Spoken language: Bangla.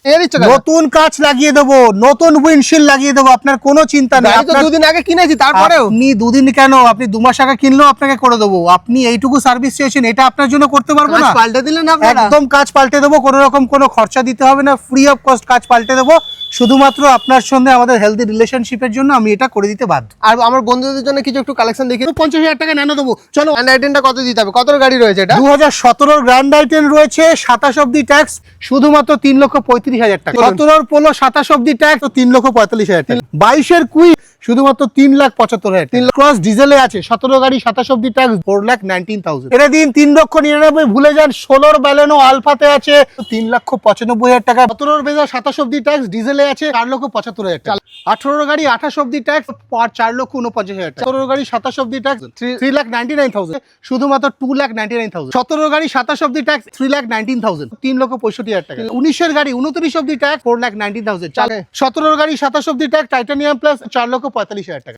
নতুন কাঁচ লাগিয়ে দেবো, নতুন উইন্ডশিল্ড লাগিয়ে দেবো, আপনার কোনো চিন্তা নেই। গাড়ি তো দুদিন আগে কিনেছি, তারপরেও আপনি দুদিন কেন, আপনি 2 মাস আগে কিনলেও আপনাকে করে দেবো। আপনি এইটুকু সার্ভিস চেয়েছেন, এটা আপনার জন্য করতে পারবো কাঁচ না? পাল্টে দিলেন আপনারা? একদম কাঁচ পাল্টে দেবো, কোনো রকম কোনো খরচা দিতে হবে না, ফ্রি অফ কস্ট কাঁচ পাল্টে দেবো। শুধুমাত্র আপনার সঙ্গে আমাদের হেলদি রিলেশনশিপের জন্য আমি এটা করে দিতে বাধ্য। আর আমার বন্ধুদের জন্য কিছু একটু কালেকশন দেখি। 50,000 টাকা ন্যানো দেবো, চলো। গ্র্যান্ড আইটেনটা কত দিতে হবে? কত গাড়ি রয়েছে এটা? 2017 গ্র্যান্ড আইটেন রয়েছে, 27 অব্দি ট্যাক্স, শুধুমাত্র 3,35,000 টাকা। বলুন। 17 পোলো 27 অব্দি ট্যাক্স, 3,45,000 টাকা। 22 কুই শুধুমাত্র 3,75,000 টাকা। ক্রস ডিজেলে আছে, 17 গাড়ি 27 অব্দি ট্যাক্স, 4,19,000। এটা দিন 3,99,000, ভুলে যান। 16 ব্যালেনো আলফাতে আছে 3,95,000 টাকা। 17 বেজা 27 অব্দি ট্যাক্স, ডিজেলে আছে 4,75,000 টাকা। 18 গাড়ি 28 অব্দি ট্যাক্স, 4,49,000 টাকা। 17 গাড়ি 27 অব্দি ট্যাক্স, 3,99,000, শুধুমাত্র 2,99,000। 17 গাড়ি 27 অব্দি ট্যাক্স, 3,19,000, 3,65,000 টাকা। 19 গাড়ি 29 অব্দি ট্যাক্স, 4,19,000। 17 গাড়ি 27 অব্দি ট্যাক্স, টাইটানিয়াম প্লাস, 4,45,000 টাকা।